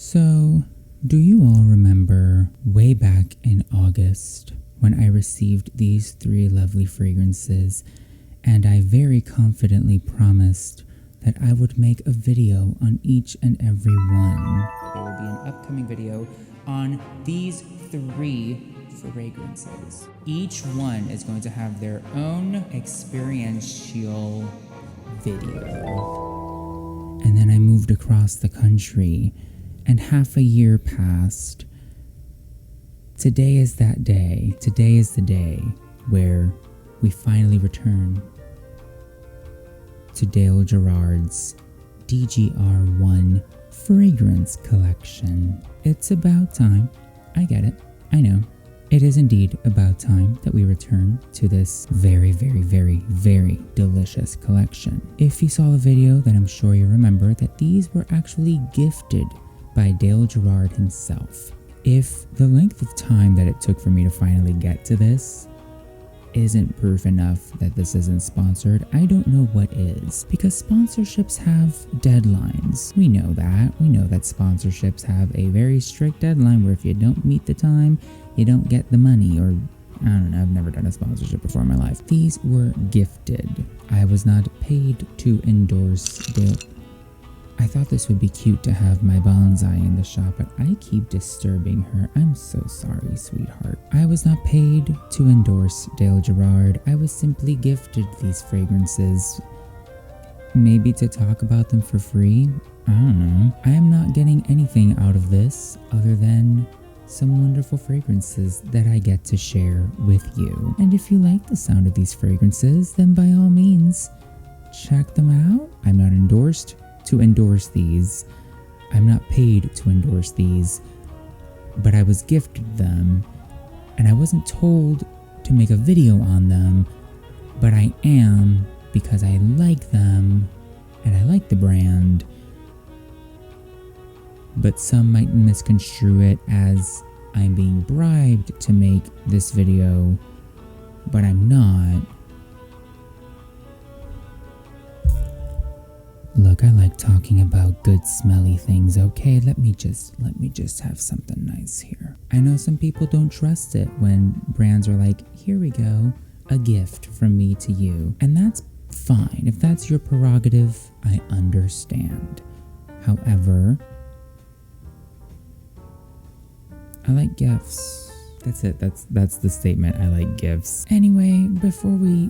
So, do you all remember way back in August when I received these 3 lovely fragrances and I very confidently promised that I would make a video on each and every one? There will be an upcoming video on these 3 fragrances. Each one is going to have their own experiential video. And then I moved across the country and half a year passed. Today is that day. Today is the day where we finally return to Dale Gerard's DGR1 fragrance collection. It's about time. I get it. I know. It is indeed about time that we return to this very, very, very, very delicious collection. If you saw the video, then I'm sure you remember that these were actually gifted by Dale Gerard himself. If the length of time that it took for me to finally get to this isn't proof enough that this isn't sponsored, I don't know what is. Because sponsorships have deadlines. We know that. We know that sponsorships have a very strict deadline where if you don't meet the time, you don't get the money, or I don't know, I've never done a sponsorship before in my life. These were gifted. I was not paid to endorse Dale. I thought this would be cute to have my bonsai in the shop, but I keep disturbing her. I'm so sorry, sweetheart. I was not paid to endorse Dale Gerard. I was simply gifted these fragrances. Maybe to talk about them for free? I don't know. I am not getting anything out of this other than some wonderful fragrances that I get to share with you. And if you like the sound of these fragrances, then by all means, check them out. I'm not endorsed to endorse these. I'm not paid to endorse these, but I was gifted them, and I wasn't told to make a video on them, but I am because I like them and I like the brand. But some might misconstrue it as I'm being bribed to make this video, but I'm not. Look, I like talking about good smelly things, okay? Let me just have something nice here. I know some people don't trust it when brands are like, here we go, a gift from me to you. And that's fine. If that's your prerogative, I understand. However, I like gifts. That's it. That's the statement. I like gifts. Anyway, before we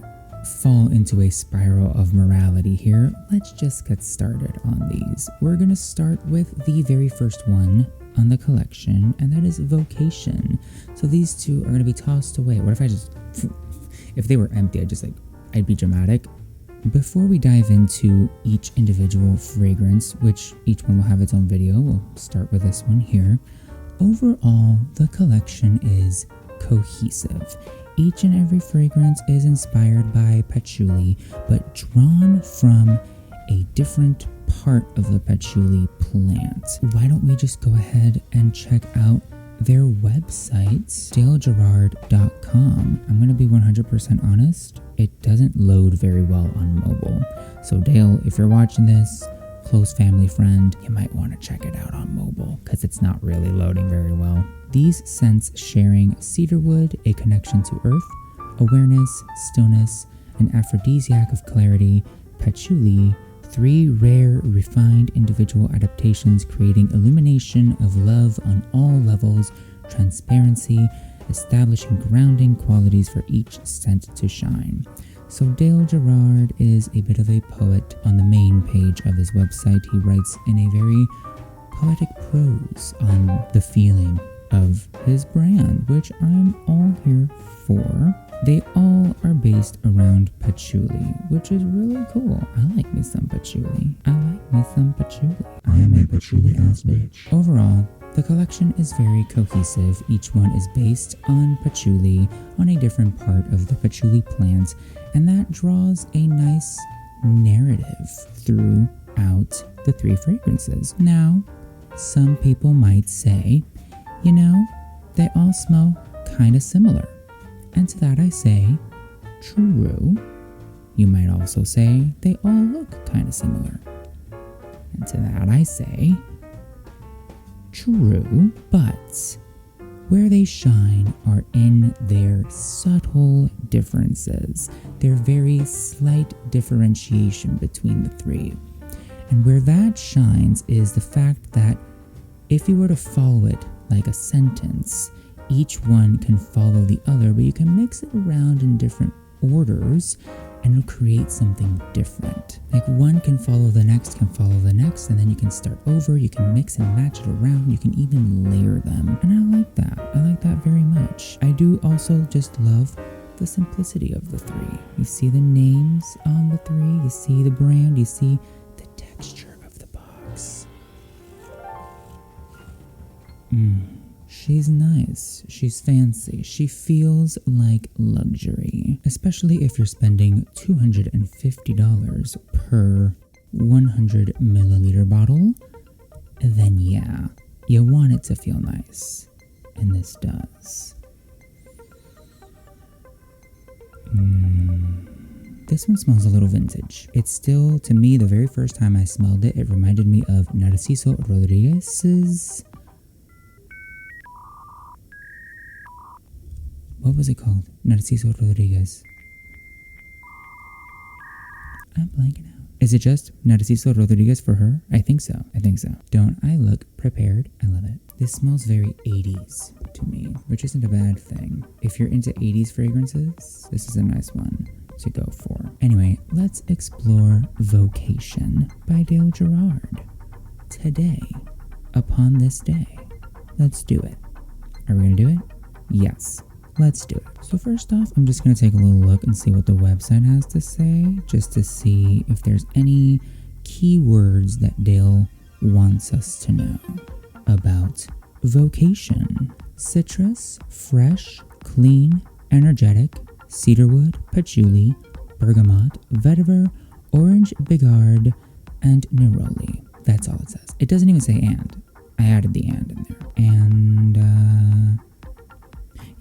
fall into a spiral of morality here, let's just get started on these. We're gonna start with the very first one on the collection, and that is Vocation. So these 2 are gonna be tossed away. What if I just, if they were empty, I'd be dramatic. Before we dive into each individual fragrance, which each one will have its own video, we'll start with this one here. Overall, the collection is cohesive. Each and every fragrance is inspired by patchouli, but drawn from a different part of the patchouli plant. Why don't we just go ahead and check out their websites, dalegerard.com. I'm going to be 100% honest, it doesn't load very well on mobile. So Dale, if you're watching this, close family friend, you might want to check it out on mobile because it's not really loading very well. These scents sharing cedarwood, a connection to earth, awareness, stillness, an aphrodisiac of clarity, patchouli, 3 rare, refined individual adaptations creating illumination of love on all levels, transparency, establishing grounding qualities for each scent to shine. So Dale Gerard is a bit of a poet. On the main page of his website, he writes in a very poetic prose on the feeling of his brand, which I'm all here for. They all are based around patchouli, which is really cool. I like me some patchouli. I am a patchouli ass bitch. Overall, the collection is very cohesive. Each one is based on patchouli, on a different part of the patchouli plant, and that draws a nice narrative throughout the 3 fragrances. Now, some people might say, you know, they all smell kind of similar. And to that I say, true. You might also say they all look kind of similar. And to that I say, True, but where they shine are in their subtle differences, their very slight differentiation between the three. And where that shines is the fact that if you were to follow it like a sentence, each one can follow the other, but you can mix it around in different orders and it'll create something different. Like one can follow the next, and then you can start over, you can mix and match it around, you can even layer them. And I like that. I like that very much. I do also just love the simplicity of the three. You see the names on the three, you see the brand, you see the texture of the box. She's nice, she's fancy, she feels like luxury, especially if you're spending $250 per 100 milliliter bottle, then yeah, you want it to feel nice, and this does. This one smells a little vintage. It's still, to me, the very first time I smelled it, it reminded me of Narciso Rodriguez's... What was it called? Narciso Rodriguez. I'm blanking out. Is it just Narciso Rodriguez for her? I think so. Don't I look prepared? I love it. This smells very 80s to me, which isn't a bad thing. If you're into 80s fragrances, this is a nice one to go for. Anyway, let's explore Vocation by Dale Gerard. Today, upon this day, let's do it. Are we gonna do it? Yes. Let's do it. So first off, I'm just going to take a little look and see what the website has to say, just to see if there's any keywords that Dale wants us to know about Vocation. Citrus, fresh, clean, energetic, cedarwood, patchouli, bergamot, vetiver, orange bigarde, and neroli. That's all it says. It doesn't even say and. I added the and in there. And,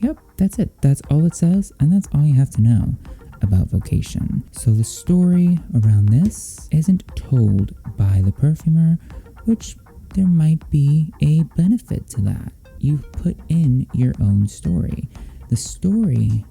yep, that's it. That's all it says, and that's all you have to know about Vocation. So the story around this isn't told by the perfumer, which there might be a benefit to that. You put in your own story. The story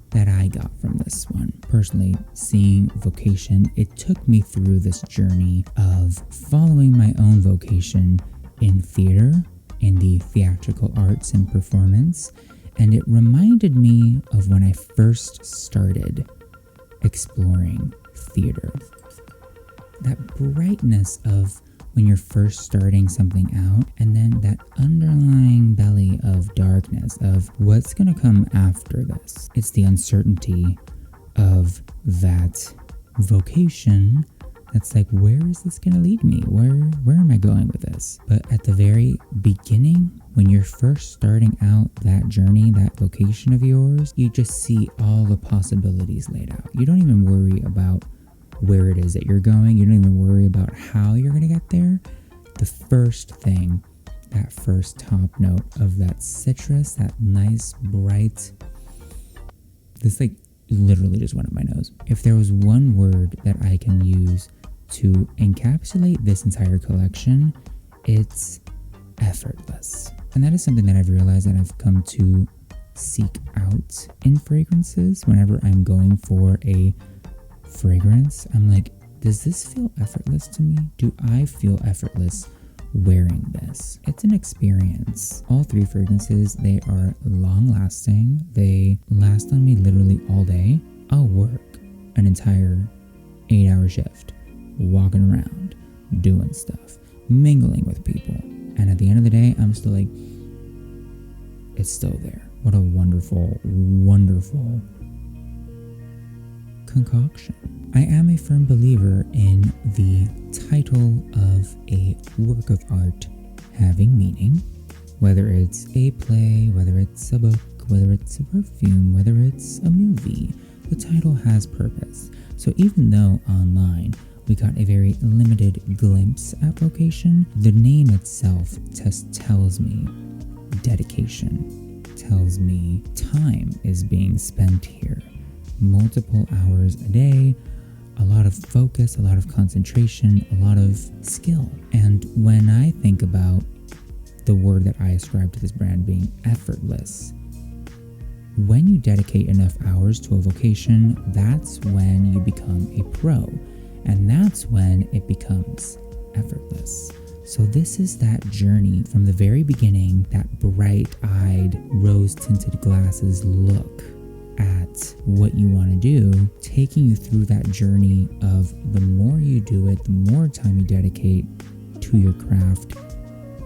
that I got from this one, personally seeing Vocation, it took me through this journey of following my own vocation in theater, in the theatrical arts and performance. And it reminded me of when I first started exploring theater. That brightness of when you're first starting something out, and then that underlying belly of darkness of what's gonna come after this. It's the uncertainty of that vocation that's like, where is this gonna lead me? Where am I going with this? But at the very beginning, when you're first starting out that journey, that vocation of yours, you just see all the possibilities laid out. You don't even worry about where it is that you're going. You don't even worry about how you're gonna get there. The first thing, that first top note of that citrus, that nice, bright, this like literally just went up my nose. If there was one word that I can use to encapsulate this entire collection, it's effortless. And that is something that I've realized that I've come to seek out in fragrances. Whenever I'm going for a fragrance, I'm like, does this feel effortless to me? Do I feel effortless wearing this? It's an experience. All three fragrances, they are long lasting. They last on me literally all day. I'll work an entire 8-hour shift, walking around, doing stuff, mingling with people. And at the end of the day, I'm still like, it's still there. What a wonderful, wonderful concoction. I am a firm believer in the title of a work of art having meaning, whether it's a play, whether it's a book, whether it's a perfume, whether it's a movie. The title has purpose. So even though online we got a very limited glimpse at Vocation, the name itself just tells me dedication, tells me time is being spent here. Multiple hours a day, a lot of focus, a lot of concentration, a lot of skill. And when I think about the word that I ascribe to this brand being effortless. When you dedicate enough hours to a vocation, that's when you become a pro, and that's when it becomes effortless. So this is that journey from the very beginning, that bright-eyed, rose-tinted glasses look at what you want to do, taking you through that journey of the more you do it, the more time you dedicate to your craft,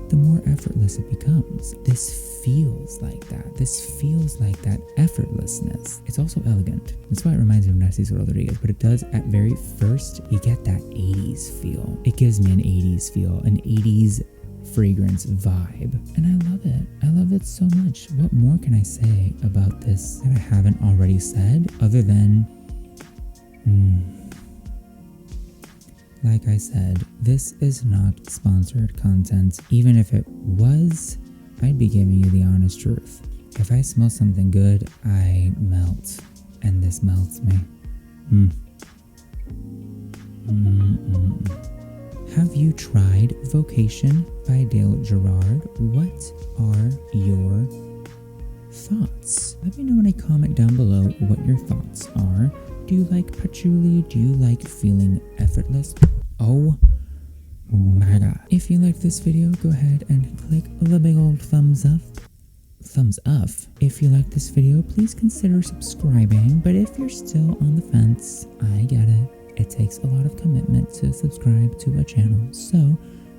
the more effortless it becomes. This feels like that. This feels like that effortlessness. It's also elegant. That's why it reminds me of Narciso Rodriguez, but it does at very first, you get that 80s feel. It gives me an 80s feel, an 80s fragrance vibe, and I love it. I love it so much. What more can I say about this that I haven't already said other than like I said, this is not sponsored content. Even if it was, I'd be giving you the honest truth. If I smell something good, I melt, and this melts me. Have you tried Vocation by Dale Gerard? What are your thoughts? Let me know in a comment down below what your thoughts are. Do you like patchouli? Do you like feeling effortless? Oh my god. If you liked this video, go ahead and click the big old thumbs up. Thumbs up. If you liked this video, please consider subscribing. But if you're still on the fence, I get it. It takes a lot of commitment to subscribe to a channel. So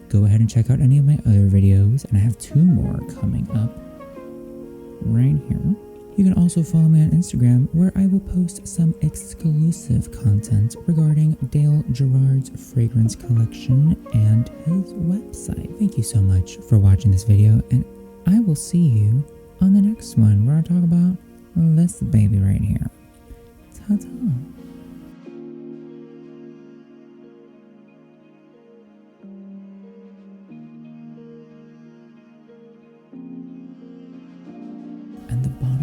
go ahead and check out any of my other videos. And I have 2 more coming up right here. You can also follow me on Instagram, where I will post some exclusive content regarding Dale Gerard's fragrance collection and his website. Thank you so much for watching this video, and I will see you on the next one, where I talk about this baby right here. Ta-ta. And the bottle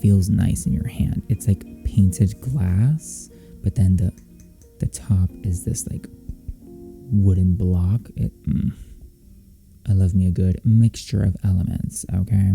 feels nice in your hand. It's like painted glass, but then the top is this like wooden block. I love me a good mixture of elements, okay?